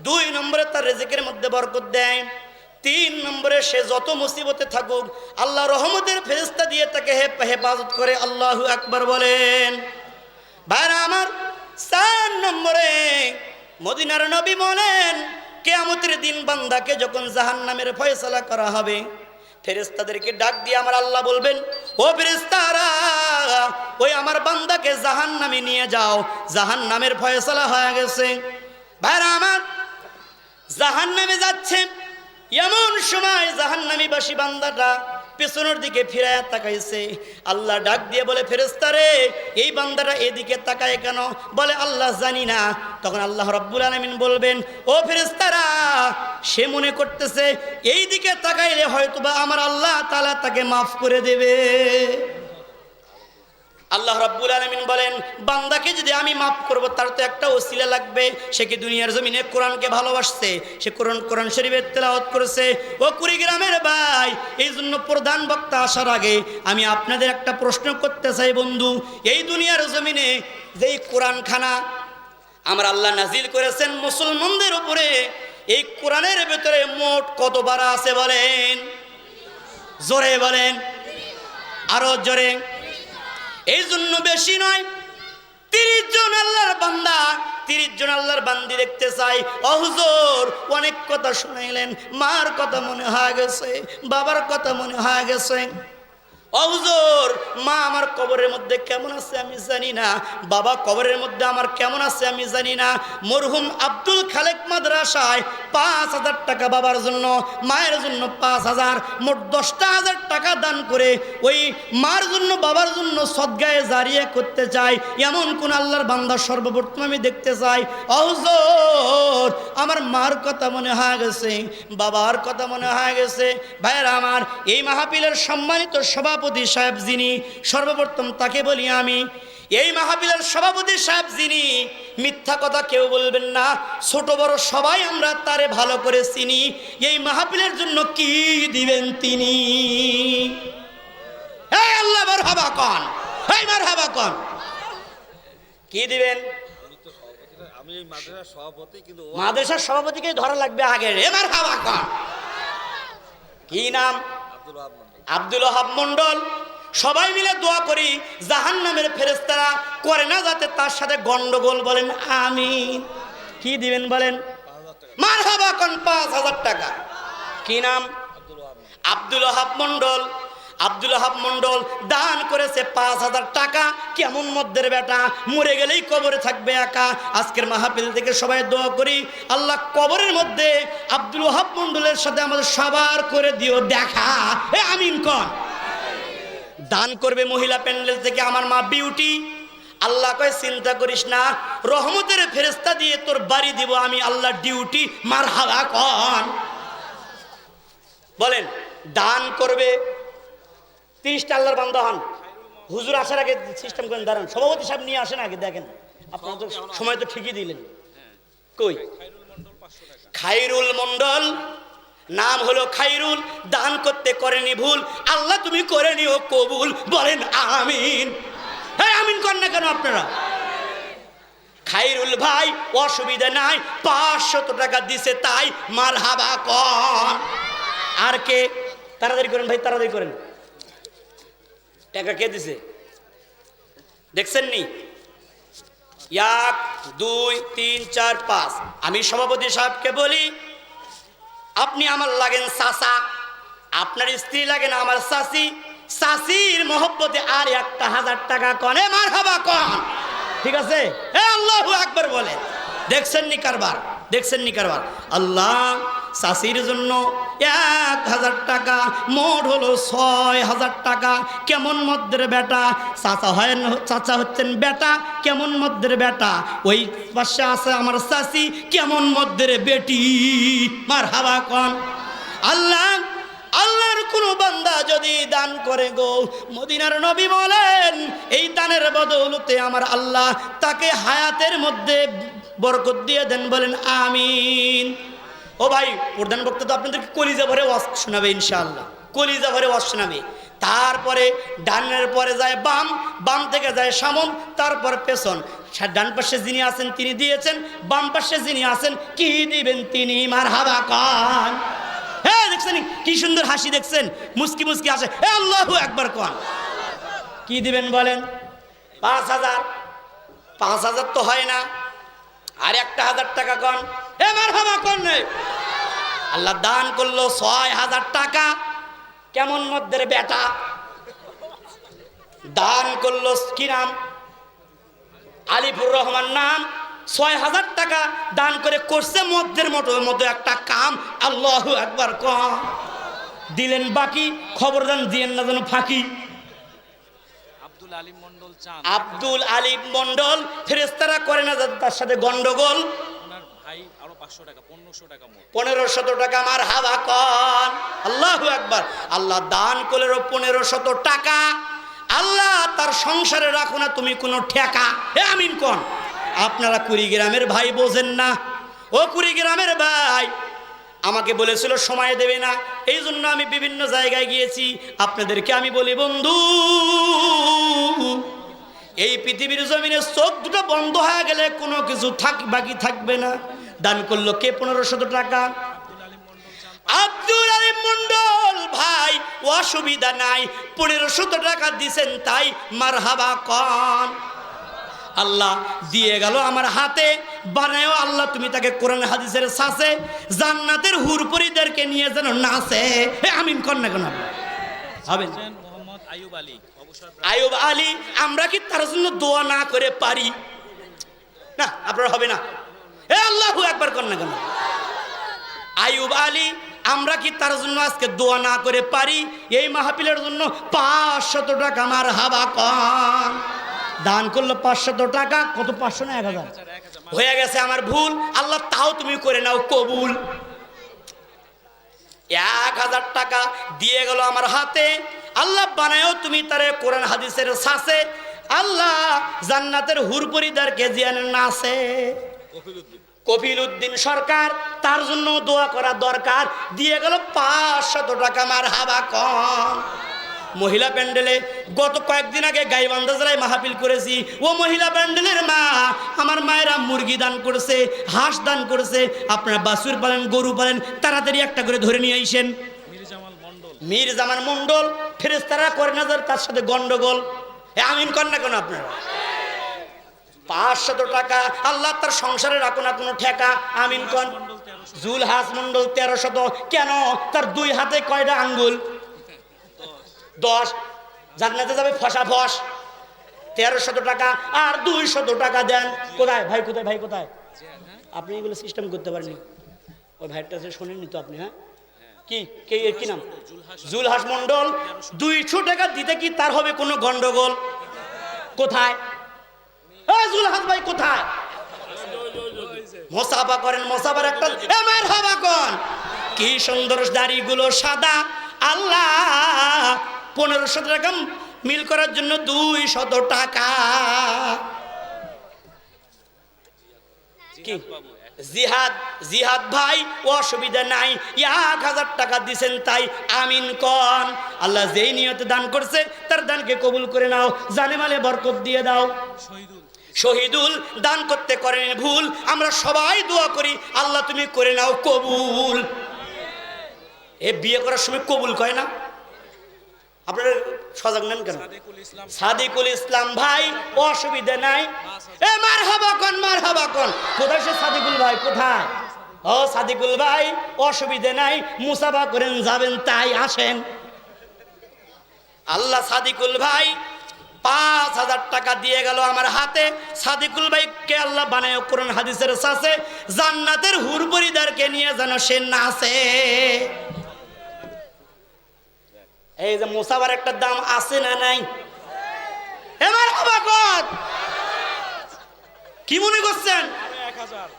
2 নম্বরে তার রিজিকের মধ্যে বরকত দেয়। 3 নম্বরে সে যত মুসিবতে থাকুক আল্লাহ রহমতের ফেরেশতা দিয়ে তাকে হেফাজত করে, আল্লাহু আকবার বলেন। ভাইরা আমার, 4 নম্বরে মদিনার নবী বলেন কিয়ামতের দিন বান্দাকে যখন জাহান্নামের ফয়সালা করা হবে, ফেরেশতাদেরকে ডাক দিয়ে আমার আল্লাহ বলবেন, ও ফেরেশতারা, ওই আমার বান্দাকে জাহান্নামে নিয়ে যাও, জাহান্নামের ফয়সালা হয়ে গেছে। ভাইরা আমার, জাহান্নামে যাচ্ছে, এমন সময় জাহান্নামীবাসী বান্দাটা পেছনের দিকে ফিরায় তাকাইছে। আল্লাহ ডাক দিয়ে বলে, ফেরেশতারে, এই বান্দাটা এদিকে তাকায় কেন? বলে, আল্লাহ জানি না। তখন আল্লাহ রাব্বুল আলামিন বলবেন, ও ফেরেশতারা, সে মনে করতেছে এই দিকে তাকাইলে হয়তোবা আমার আল্লাহ তাআলা তাকে মাফ করে দেবে। আল্লাহ রাব্বুল আলামিন বলেন, বান্দাকে যদি আমি মাফ করব তার তো একটা ওসিলা লাগবে। সে কি দুনিয়ার জমিনে কোরআনকে ভালোবাসছে, সে কোরআন শরীফের তেলাওয়াত করেছে। ও কুড়িগ্রামের ভাই, এই জন্য প্রধান বক্তা আসার আগে আমি আপনাদের একটা প্রশ্ন করতে চাই বন্ধু, এই দুনিয়ার জমিনে যেই কোরআনখানা আমার আল্লাহ নাজিল করেছেন মুসলমানদের উপরে, এই কোরআনের ভেতরে মোট কত পারা আছে বলেন? জোরে বলেন, আরো জোরে। এই জন্য বেশি নয়, 30 জন আল্লাহর বান্দা, 30 জন আল্লাহর বান্দি দেখতে চাই। ও হুজুর, অনেক কথা শুনাইলেন, মার কথা মনে হয়ে গেছে, বাবার কথা মনে হয়ে গেছে। ও হুজুর, মা আমার কবরের মধ্যে কেমন আছে আমি জানি না, বাবা কবরের মধ্যে আমার কেমন আছে আমি জানি না। মরহুম আব্দুল খালেক মাদ্রাসায় 5,000 টাকা বাবার জন্য, মায়ের জন্য 5,000, মোট 10,000 টাকা দান করে ওই মার জন্য বাবার জন্য সদগায়ে জারিয়া করতে চাই, এমন কোন আল্লাহর বান্দা সর্বপ্রথম আমি দেখতে চাই। ও হুজুর, আমার মার কথা মনে হয়ে গেছে, বাবার কথা মনে হয়ে গেছে। ভাইয়েরা আমার, এই মাহফিলের সম্মানিত সভাপতি সাহেব যিনি, সর্বপ্রথম তাকে বলি আমি, এই মাহফিলের সভাপতি সাহেব যিনি, মিথ্যা কথা কেউ বলবেন না, ছোট বড় সবাই আমরা তারে ভালো করে চিনি। এই মাহফিলের জন্য কি দিবেন তিনি? হে আল্লাহ, মারহাবা কোন, হে মারহাবা কোন, কি দিবেন? আমি এই মাদ্রাসার সভাপতি, কিন্তু মাদ্রাসার সভাপতিকে ধরা লাগবে আগে। হে মারহাবা কোন, কি নাম? আব্দুল ওয়াহাব মন্ডল। সবাই মিলে দোয়া করি জাহান্নামের ফেরেশতারা করে না যাতে তার সাথে গন্ডগোল। বলেন আমিন। কি দিবেন বলেন? মারহাবা কোন, 5,000 টাকা। কি নাম? আব্দুল ওয়াহাব মন্ডল। আব্দুল ওয়াহাব মন্ডল দান করেছে 5,000 টাকা। কেমন মধ্যের বেটা, মরে গেলেই কবরে থাকবে একা। আজকের মাহফিল থেকে সবাই দোয়া করি, আল্লাহ কবরের মধ্যে আব্দুল ওয়াহাব মন্ডলের সাথে আমাদের সবার করে দিও দেখা। এ আমিন কোন। দান করবে মহিলা প্যান্ডেল থেকে আমার মা বিউটি। আল্লাহ কয়, চিন্তা করিস না, রহমতের ফেরেশতা দিয়ে তোর বাড়ি দিব আমি, আল্লাহ ডিউটি। মারহাবা কোন। বলেন, দান করবে 30টা আল্লাহর বান্দা হন। হুজুর আসার আগে সিস্টেম করেন, দাঁড়ান, সভাপতি সাহেব নিয়ে আসেন আগে, দেখেন আপনার তো সময় তো ঠিকই দিলেন। কই খায়রুল মন্ডল, নাম হলো খায়রুল, দান করতে করেনি ভুল, আল্লাহ তুমি করে নিও কবুল। বলেন আমিন। হ্যাঁ আমিন কর না কেন আপনারা? খায়রুল ভাই অসুবিধা নাই, 500 টাকা দিছে তাই মারহাবা কর। আর কে? তাড়াতাড়ি করেন ভাই, তাড়াতাড়ি করেন। টাকা কে দিছে দেখছেন নি? 1 2 3 4 5। আমি সভাপতি সাহেবকে বলি, আপনি আমার লাগেন চাচা, আপনার স্ত্রী লাগেন আমার চাচি, চাচির মহব্বতে আর 1,000 টাকা কনে মারহাবা কন। ঠিক আছে? এ আল্লাহু আকবার বলে। দেখছেন নি কারবার, দেখছেন নি কারবার। আল্লাহ চাচির জন্য 1000 টাকা, মোট হলো 6000 টাকা। কেমন মদ্দের বেটা? চাচা হয়, চাচা হচ্ছেন বেটা। কেমন মদ্দের বেটা? ওই পাশে আছে আমার চাচি, কেমন মদ্দের বেটি। মারহাবা কোন। আল্লাহর কোন বান্দা যদি দান করে গো, মদিনার নবী বলেন এই দানের বদৌলতে আমার আল্লাহ তাকে হায়াতের মধ্যে বরকত দিয়ে দেন। বলেন আমিন। ও ভাই, প্রধান বক্তা তো আপনাদেরকে কলিজা ভরে ওয়াজ শোনাবে ইনশাআল্লাহ, কলিজা ভরে ওয়াজ শোনাবে। তারপরে ডানের পরে যায় বাম, বাম থেকে যায় সামন, তারপর পেছন। ডান পাশে যিনি আছেন তিনি দিয়েছেন, বাম পাশে যিনি আছেন কি দিবেন তিনি। মারহাবা কোন। হ্যাঁ, দেখছেন কি সুন্দর হাসি, দেখছেন মুস্কি মুস্কি আসে। আল্লাহু আকবার কোন। কি দিবেন বলেন? 5000। 5000 তো হয় না, আর 1000 টাকা কোন। মারহাবা কোন। আল্লাহ দান করলো 6000 টাকা। কেমন মধ্যের বেটা দান করলো, কি নাম? আলিফুর রহমান নাম। 6000 টাকা দান করে করছে মধ্যের মতো একটা কাম। আল্লাহু আকবার কোন। দিলেন বাকি, খবরদার দিয়েন না যেন ফাঁকি। আব্দুল আলিম মন্ডল, ফেরেশতারা করে না যাতে তার সাথে গন্ডগোল। 1500 টাকা। মারহাবা কোন। আল্লাহু আকবার। আল্লাহ দান করলো 1500 টাকা। আল্লাহ তার সংসারে রাখো না তুমি কোনো ঠেকা। আমিন কোন। আপনারা কুড়িগ্রামের ভাই বোঝেন না। ও কুড়িগ্রামের ভাই, আমাকে বলেছিল সময় দেবে না, এই জন্য আমি বিভিন্ন জায়গায় গিয়েছি। আপনাদেরকে আমি বলি বন্ধু, এই পৃথিবীর জমিনে চোখ দুটো বন্ধ হয়ে গেলে কোনো কিছু বাকি থাকবে না। দান করলো কে? 1500 টাকা। আব্দুল আলিম মন্ডল ভাই, অসুবিধা নাই, 1500 টাকা দিছেন তাই মারহাবা কোন। আল্লাহ দিয়ে গেল আমার হাতে। বানায়ও আল্লাহ তুমি তাকে কোরআন হাদিসের সাথে জান্নাতের হুরপুরিদেরকে নিয়ে যেন নাচে। আমিন কোন না কোন হবে। আইয়ুব আলী, আমরা কি তার জন্য দোয়া না করে পারি না? আপনার হবে না। আল্লাহু আকবার কোন না কোন। আইয়ুব আলী, আমরা কি তার জন্য আজকে দোয়া না করে পারি? এই মাহফিলের জন্য 500 টাকা। মারহাবা কোন। দান করলো 500 টাকা। কত? 500 না 1000? হয়ে গেছে আমার ভুল। আল্লাহ তাও তুমি করে নাও কবুল। 1000 টাকা দিয়ে গেল আমার হাতে। আল্লাহ বানায়ও তুমি তারে কোরআন হাদিসের সাথে আল্লাহ জান্নাতের হুরপুরিদারকে জিয়ান নাচে। কপিল উদ্দিন সরকার, তার জন্য দোয়া করা দরকার। দিয়ে গেল 500 টাকা। মারহাবা কোন। মহিলা প্যান্ডেলে গত কয়েকদিন আগে গাইবান্ধা জেলায় মাহফিল করেছি। ও মহিলা প্যান্ডেলের মা, আমার মায়েরা মুরগি দান করেছে, হাঁস দান করেছে। আপনারা বাছুর পালেন, গরু পালেন, তাড়াতাড়ি একটা করে ধরে নিয়ে আইসেন। মীর জামান মন্ডল, ফেরেশতারা করে না তার সাথে গন্ডগোল। আমিন কর না কেন আপনারা? 500 টাকা। আল্লাহ তার সংসারে রাখো না কোনো ঠেকা। আমিন কন। জুলহাস মন্ডল 1300। কেন? তার 2 হাতে কয়টা আঙ্গুল? 10। জান্নাতে যাবে ফসা ফস। 1300 টাকা আর 200 টাকা দেন। কোথায় ভাই? কোথায় ভাই? কোথায়? আপনি এগুলো সিস্টেম করতে পারেননি। ওই ভাইটা শোনেননি তো আপনি? হ্যাঁ, কি কি নাম? জুলহাস মন্ডল। 200 টাকা দিতে কি তার হবে কোনো গন্ডগোল? কোথায়? জুলহাস ভাই কোথায়? মোসাফা করেন, মোসাফার একটা মারহাবা কোন। কি সুন্দর দাড়িগুলো সাদা। আল্লাহ 1500 টাকা মিল করার জন্য 200 টাকা। কি জিহাদ? জিহাদ ভাই, অসুবিধা নাই, 1000 টাকা দিছেন তাই আমিন কন। আল্লাহ যেই নিয়তে দান করছে তার দানকে কবুল করে নাও, জানে মালে বরকত দিয়ে দাও। শহীদুল দান করতে করেন ভুল, আমরা সবাই দোয়া করি আল্লাহ তুমি করে নাও কবুল। এ বিয়ে করার সময় কবুল কয় না? আপনারা সজাগ নেন কেন? সাদিকুল ইসলাম ভাই, অসুবিধা নাই। মারহাবা কোন, মারহাবা কোন। কোথায় সে সাদিকুল ভাই? কোথায়? ও সাদিকুল ভাই, অসুবিধা নাই, মুসাফা করেন যাবেন তাই আসেন। আল্লাহ সাদিকুল ভাই 5000 টাকা দিয়ে গেল আমার হাতে। সাদিকুল ভাইকে আল্লাহ বানায় কোরআন হাদিসের সাথে জান্নাতের হুরপুরিদারকে নিয়ে যেন সে নাচে। এই যে মুসাফার একটা দাম আছে না নাই? এবার হাবাকত কি মনে করছেন? 1000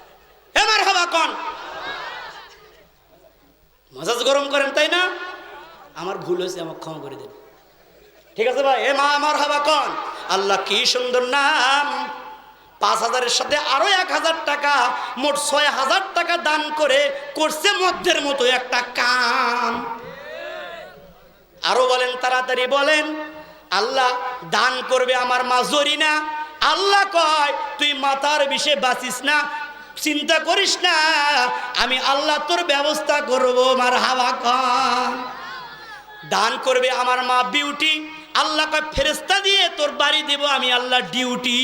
এবার হাবাকন মেজাজ গরম করেন তাই না? আমার ভুল হয়েছে, আমাকে ক্ষমা করে দেন। ঠিক আছে ভাই, এ মা আমার হাবাকন। আল্লাহ কি সুন্দর নাম। 5000-এর সাথে আরো 1000 টাকা, মোট 6000 টাকা দান করে করছে মধ্যের মতো একটা কাম। আরো বলেন, তাড়াতাড়ি বলেন। আল্লাহ দান করবে আমার মা জরিনা। আল্লাহ কয় তুই মাথার বিষে বাঁচিস না, চিন্তা করিস না, আমি আল্লাহ তোর ব্যবস্থা করব। আমার হাওয়া কন। দান করবে আমার মা বিউটি। আল্লাহ কয় ফেরেশতা দিয়ে তোর বাড়ি দেব আমি আল্লাহ ডিউটি।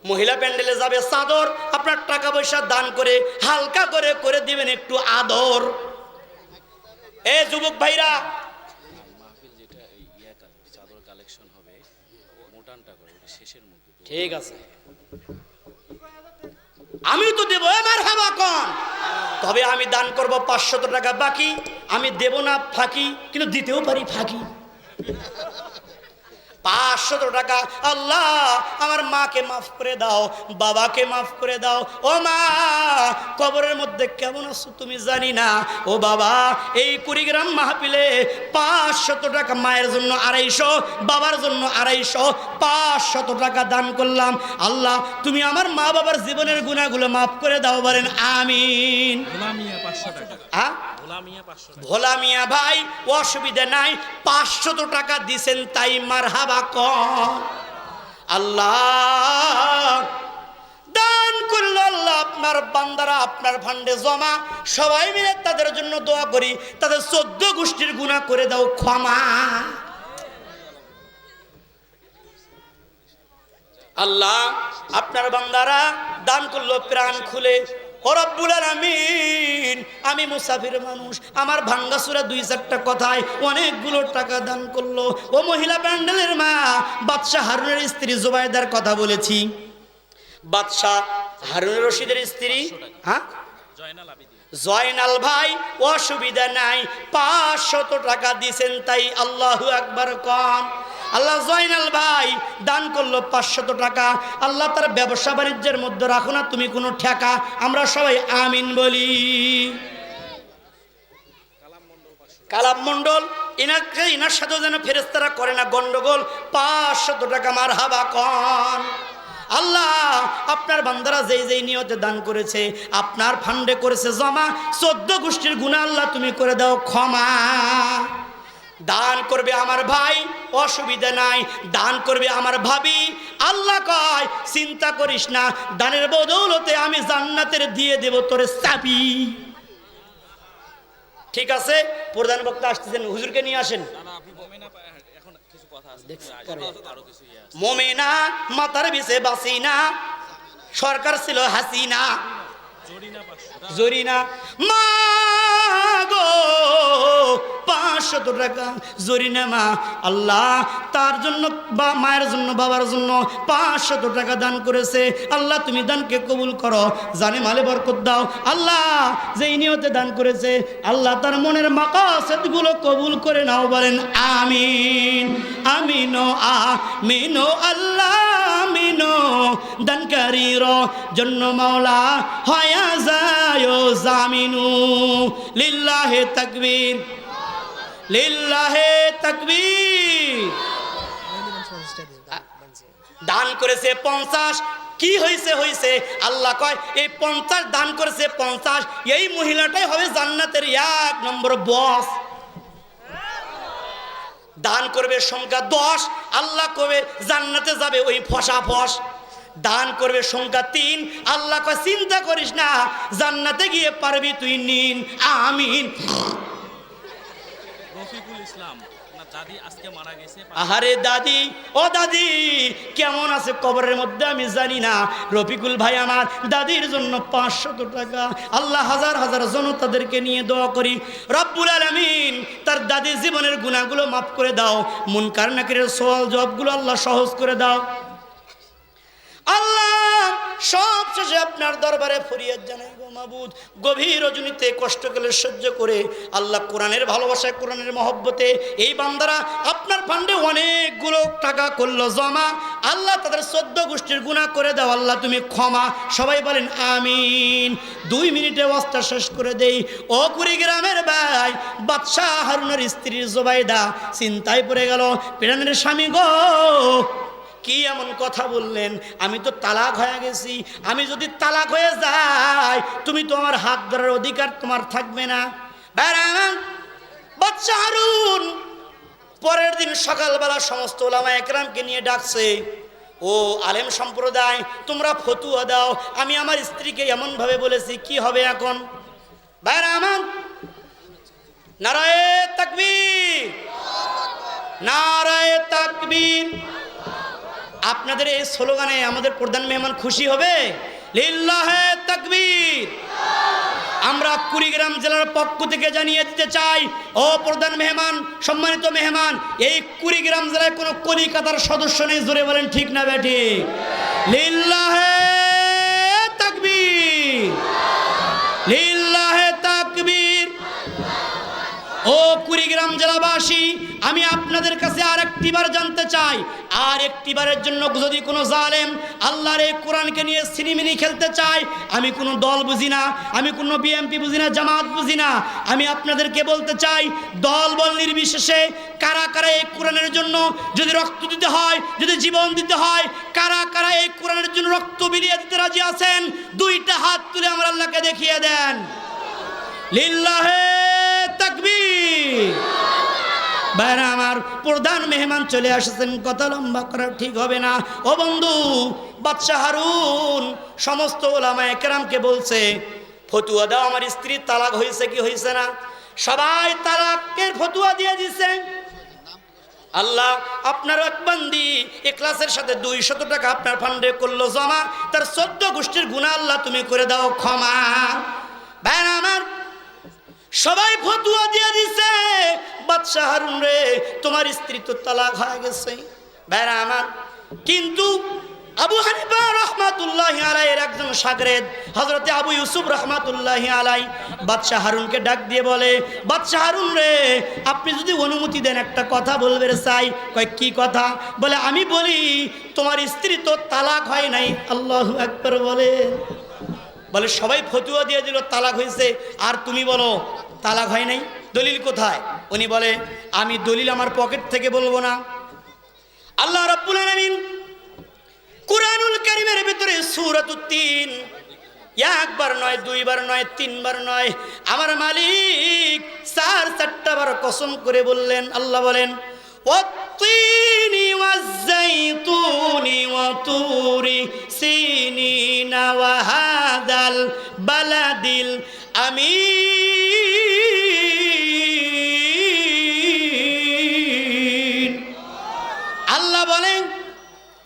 মহিলা প্যান্ডেলে যাবে চাদর, আপনার টাকা পয়সা দান করে হালকা করে করে দিবেন একটু আদর। এ যুবক ভাইরা, মাহফিল যেটা এই ইয়াটা চাদর কালেকশন হবে মোটানটা করে ওটা শেষের মুখে। ঠিক আছে, আমি তো দেবো। এবার হাবা কন। তবে আমি দান করব 500 টাকা বাকি। আমি দেব না ফাঁকি, কিন্তু দিতেও পারি ফাঁকি। 500 টাকা। আল্লাহ আমার মাকে মাফ করে দাও, বাবাকে মাফ করে দাও। ও মা, কবরের মধ্যে কেমন আছো তুমি জানি না। ও বাবা, এই কুড়িগ্রাম মাহফিলে 500 টাকা মায়ের জন্য 250, বাবার জন্য 250, 500 টাকা দান করলাম। আল্লাহ তুমি আমার মা বাবার জীবনের গুনাহগুলো মাফ করে দাও, বলেন আমিন। গোলামিয়া 500 টাকা। হ্যাঁ, গোলামিয়া 500 টাকা। ভোলা মিয়া ভাই, অসুবিধা নাই, 500 টাকা দিছেন তাই মারহাবা কর। আল্লাহ দান করলো আল্লাহ আপনার বান্দারা আপনার ফান্ডে জমা। সবাই মিলে তাদের জন্য দোয়া করি, তাদের 14 গোষ্ঠীর গুনাহ করে দাও ক্ষমা। আল্লাহ আপনার বান্দারা দান করলো প্রাণ খুলে। ও রব্বুল আলামিন, আমি মুসাফির মানুষ, আমার ভাঙ্গাসুরা 2-4টা কথায় অনেকগুলো টাকা দান করলো। ও মহিলা প্যান্ডেলের মা, বাদশাহ হারুনের স্ত্রী জুবাইদার কথা বলেছি। বাদশাহ হারুন রশিদের স্ত্রী, হ্যাঁ, জয়নাল আবিদিন। জয়নাল ভাই, অসুবিধা নাই, 500 টাকা দিছেন তাই আল্লাহু আকবার কন। আল্লাহ জয়নাল ভাই দান করলো 500 টাকা। আল্লাহ তার ব্যবসা বাণিজ্যের মধ্যে রাখো না তুমি কোনো ঠেকা। আমরা সবাই আমিন বলি। কালাম মন্ডল, ইনার সাথেও যেন ফেরেশতারা করে না গন্ডগোল। 500 টাকা মারহাবা কন। আল্লাহ আপনার বান্দারা যেই যেই নিয়তে দান করেছে, আপনার ফান্ডে করেছে জমা, 14 গোষ্ঠীর গুনাহ আল্লাহ তুমি করে দাও ক্ষমা। দান করবে আমার ভাই, অসুবিধা নাই, দান করবে আমার ভাবি। আল্লাহ কয় চিন্তা করিস না, দানের বদৌলতে আমি জান্নাতের দিয়ে দেব তোর চাবি। ঠিক আছে, প্রধান বক্তা আসতেছেন, হুজুরকে নিয়ে আসেন। না না, আপনি মোমেনা এখন কিছু কথা আছে, আরো কিছু ইয়ে আছে। মোমেনা মাতার বিষে বাসিনা, সরকার ছিল হাসিনা। জরিনা 500 জরিনা মা গো, 500 টাকা জরিনা মা। আল্লাহ তার জন্য বা মায়ের জন্য বাবার জন্য 500 টাকা দান করেছে। আল্লাহ তুমি দানকে কবুল করো, জানে মালে বরকত দাও। আল্লাহ যেই নিয়তে দান করেছে, আল্লাহ তার মনের মাকাসেদগুলো কবুল করে নাও, বলেন আমিন। আমিনো আমিনো আল্লাহ আমিনো। দানকারীর জন্য মাওলা হয়া যায় জামিনু। লিল্লাহে তাকবীর, লিল্লাহে তাকবীর। দান করেছে 50। কি হয়েছে হয়েছে, আল্লাহ কয় এই 50 দান করেছে 50, এই মহিলাটাই হবে জান্নাতের 1 নম্বর বস। দান করবে সংখ্যা 10, আল্লাহ কবে জান্নাতে যাবে ওই ফসাফস। দান করবে সংখ্যা 3, আল্লাহ কয় চিন্তা করিস না, জান্নাতে গিয়ে পারবি তুই, নিন আমিন। রফিকুল ইসলাম না দাদি আজকে মারা গেছে। আহারে দাদি, ও দাদি কেমন আছে কবরের মধ্যে আমি জানি না। রফিকুল ভাই আমার দাদির জন্য 500 টাকা। আল্লাহ হাজার হাজার জনতাদেরকে নিয়ে দোয়া করি, রব্বুল আলামিন তার দাদির জীবনের গুনাহগুলো মাফ করে দাও, মুনকার নাকিরের সওয়াল জবাবগুলো আল্লাহ সহজ করে দাও। আল্লাহ সব শেষে আপনার দরবারে ফরিয়াদ জানাই গো মাবুদ। গভীর রজনীতে কষ্ট গেলে সহ্য করে আল্লাহ কোরআনের ভালোবাসায়, কোরআনের মহব্বতে এই বান্দারা আপনার ফান্ডে অনেকগুলো টাকা করলো জমা। আল্লাহ তাদের 14 গোষ্ঠীর গুনাহ করে দাও আল্লাহ, তুমি ক্ষমা। সবাই বলেন আমিন। 2 মিনিটে ওয়াজটা শেষ করে দেই। ও কুড়িগ্রামের ভাই, বাদশাহ হারুনের স্ত্রী জুবাইদা চিন্তায় পড়ে গেল, প্রাণের স্বামী গো কি এমন কথা বললেন, আমি তো তালাক হয়ে গেছি, আমি যদি তালাক হয়ে যাই তুমি তো আমার হাত ধরার অধিকার তোমার থাকবে না। বাদশাহ হারুন পরের দিন সকালবেলা সমস্ত উলামা একরামকে নিয়ে ডাকছে, ও আলেম সম্প্রদায় তোমরা ফতুয়া দাও, আমি আমার স্ত্রীকে এমন ভাবে বলেছি, কি হবে এখন? ভাইরা আমার, নারায়ে তাকবীর, নারায়ে তাকবীর। আপনাদের এই স্লোগানে আমাদের প্রধান মেহমান খুশি হবে? লিল্লাহে তাকবীর। আমরা কুড়িগ্রাম জেলার পক্ষ থেকে জানিয়ে দিতে চাই, ও প্রধান মেহমান, সম্মানিত মেহমান, এই কুড়িগ্রাম জেলায় কোনো কলিকাতার সদস্য নেই। জোরে বলেন ঠিক না বেঠিক? লিল্লাহে তাকবীর, লিল্লাহে তাকবীর। ও কুড়িগ্রাম জেলাবাসী, আমি আপনাদের কাছে আর একটিবার জানতে চাই, আর একটিবারের জন্য যদি কোনো জালেম আল্লাহর এই কোরআনকে নিয়ে সিনেমিনি খেলতে চায়, আমি কোনো দল বুঝি না, আমি কোনো বিএমপি বুঝি না, জামাত বুঝি না, আমি আপনাদেরকে বলতে চাই, দল বল নির্বিশেষে কারা কারা এই কোরআনের জন্য যদি রক্ত দিতে হয়, যদি জীবন দিতে হয়, কারা কারা এই কোরআনের জন্য রক্ত বিলিয়ে দিতে রাজি আছেন? 2টা হাত তুলে আমার আল্লাহকে দেখিয়ে দেন। লিল্লাহে তাকবীর। ভাইরা আমার, প্রধান মেহমান চলে আসছেন, কথা লম্বা করা ঠিক হবে না। ও বন্ধু, বাদশাহ হারুন সমস্ত উলামা একরামকে বলছে, ফতুয়া দাও, আমার স্ত্রী তালাক হয়েছে কি হয়েছে না? সবাই তালাকের ফতুয়া দিয়ে দিছে। আল্লাহ আপনার এক বান্দি ইখলাসের সাথে 200 টাকা আপনার ফান্ডে করলো জমা, তার 14 গোষ্ঠীর গুনাহ আল্লাহ তুমি করে দাও ক্ষমা। ভাইরা আমার, সবাই ফতুয়া দিয়ে দিছে, বাদশাহ হারুন রে তোমার স্ত্রী তো তালাক হয়ে গেছে। ভাইরা আমার, কিন্তু আবু হানিফা রাহমাতুল্লাহি আলাইহির একজন শাগরেদ হযরতে আবু ইউসুফ রাহমাতুল্লাহি আলাইহি বাদশাহ হারুনকে ডাক দিয়ে বলে, বাদশাহ হারুন রে আপনি যদি অনুমতি দেন একটা কথা বলবে চাই। কয় কি কথা? বলে আমি বলি তোমার স্ত্রী তো তালাক হয় নাই। আল্লাহু আকবার বলে। বলে সবাই ফতুয়া দিয়ে দিল তালাক হয়েছে, আর তুমি বলো তালাক হয় নাই, দলিল কোথায়? উনি বলে আমি দলিল আমার পকেট থেকে বলবো না। আল্লাহ রাব্বুল আলামিন কুরআনুল কারীমের ভিতরে সূরাতুত তিন, একবার নয়, 2 বার নয়, 3 বার নয়, আমার মালিক 4-4টা বার কসম করে বললেন। আল্লাহ বলেন ওয়াত-তিনি ওয়াজ-যাইতুনি ওয়া তুরি সিনিনা ওয়া হাযাল বালাদিল আমিন। আল্লাহ বলেন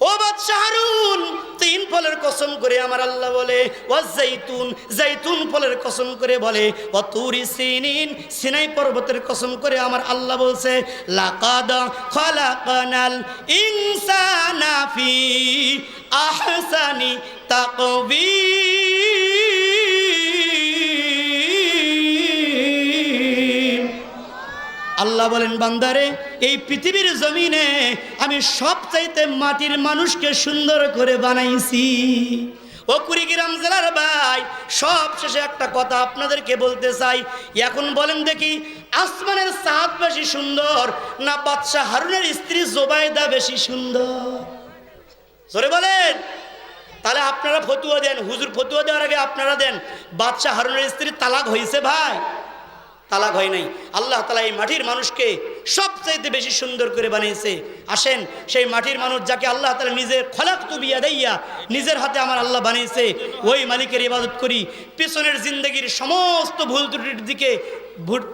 ও বাদশাহ হারুন, 3 ফলের কসম করে আমার আল্লাহ বলে, ওয়াজ-যাইতুন, যাইতুন ফলের কসম করে বলে, ওয়া তুরি সিনিন, সিনাই পর্বতের কসম করে আমার আল্লাহ বলছে, লাকাদ খালাকানাল ইনসানা ফি আহসানি তাকবীর। আল্লাহ বলেন বান্দারে, এই পৃথিবীর জমিনে আমি সবচাইতে মাটির মানুষকে সুন্দর করে বানাইছি। ও কুড়িগ্রাম জেলার ভাই, সব শেষে একটা কথা আপনাদেরকে বলতে চাই। এখন বলেন দেখি, আসমানের চাঁদ বেশি সুন্দর না বাদশাহ হারুনের স্ত্রী জুবাইদা বেশি সুন্দর? জোরে বলেন। তাহলে আপনারা ফতুয়া দেন, হুজুর ফতুয়া দেওয়ার আগে আপনারা দেন, বাদশাহ হারুনের স্ত্রী তালাক হয়েছে? ভাই তালাক হয় নাই। আল্লাহ তাআলা এই মাটির মানুষকে সবচাইতে বেশি সুন্দর করে বানিয়েছে। আসেন সেই মাটির মানুষ যাকে আল্লাহ তাআলা নিজের খলাকতু বিয়াদাইয়া, নিজের হাতে আমার আল্লাহ বানিয়েছে, ওই মালিকের ইবাদত করি। পিছনের জিন্দগির সমস্ত ভুল ত্রুটির দিকে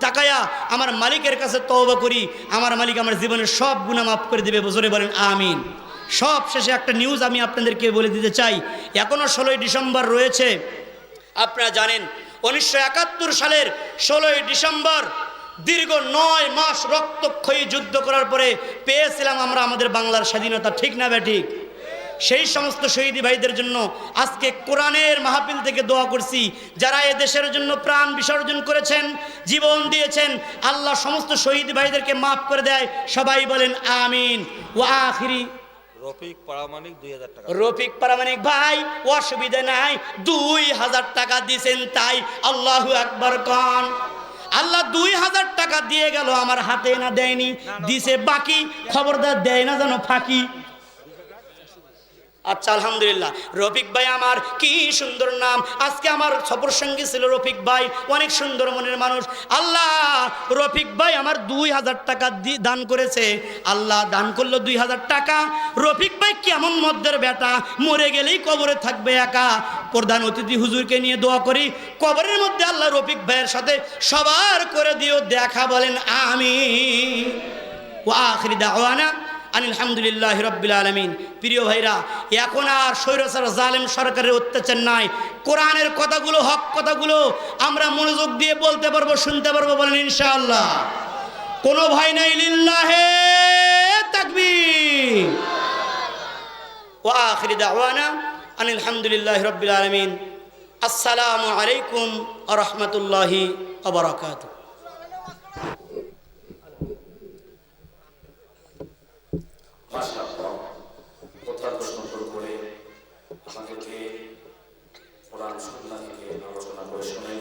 তাকায়া আমার মালিকের কাছে তওবা করি, আমার মালিক আমার জীবনের সব গুনাহ মাফ করে দেবে। জোরে বলেন আমিন। সব শেষে একটা নিউজ আমি আপনাদেরকে বলে দিতে চাই। এখনো 16ই ডিসেম্বর রয়েছে। আপনারা জানেন 1971 সালের 16ই ডিসেম্বর দীর্ঘ 9 মাস রক্তক্ষয়ী যুদ্ধ করার পরে পেয়েছিলাম আমরা আমাদের বাংলার স্বাধীনতা। ঠিক না বেঠিক? সেই সমস্ত শহীদি ভাইদের জন্য আজকে কোরআনের মাহফিল থেকে দোয়া করছি, যারা এ দেশের জন্য প্রাণ বিসর্জন করেছেন, জীবন দিয়েছেন, আল্লাহ সমস্ত শহীদ ভাইদেরকে মাফ করে দেয়। সবাই বলেন আমিন। ওয়া আখিরি রফিক পারামানিক 2000 টাকা। রফিক পারামানিক ভাই অসুবিধা নাই, 2000 টাকা দিয়েছেন, তাই আল্লাহু আকবার কন। আল্লাহ 2000 টাকা দিয়ে গেল, আমার হাতে না দেয়নি, দিছে বাকি, খবরদার দেয় না যেন ফাঁকি। আচ্ছা আলহামদুলিল্লাহ, রফিক ভাই আমার কি সুন্দর নাম। আজকে আমার সফর সঙ্গী ছিল রফিক ভাই, অনেক সুন্দর মনের মানুষ। আল্লাহ রফিক ভাই আমার 2000 টাকা দান করেছে। আল্লাহ দান করলো 2000 টাকা। রফিক ভাই কেমন মদ্দের বেটা, মরে গেলেই কবরে থাকবে একা। প্রধান অতিথি হুজুরকে নিয়ে দোয়া করি, কবরের মধ্যে আল্লাহ রফিক ভাইয়ের সাথে সবার করে দিও দেখা, বলেন আমিন। ওয়া আখিরি দাওয়ানা আলহামদুলিল্লাহ রাব্বিল আলামিন। প্রিয় ভাইরা, এখন আর স্বৈরাচার জালেম সরকারের অত্যাচার নাই। কোরআনের কথাগুলো, হক কথাগুলো আমরা মনোযোগ দিয়ে বলতে পারবো, শুনতে পারবো, বলেন ইনশাআল্লাহ। কোনো ভয় নাই, লিল্লাহে তাকবীর। ওয়া আখিরি দাওয়ানা আলহামদুলিল্লাহ রাব্বিল আলামিন। আসসালামু আলাইকুম ওয়া রাহমাতুল্লাহি ওয়া বারাকাতুহু। অত্যন্ত সুন্দর করে আমাদেরকে কোরআন সুন্নাহ থেকে আলোচনা করে শোনালেন।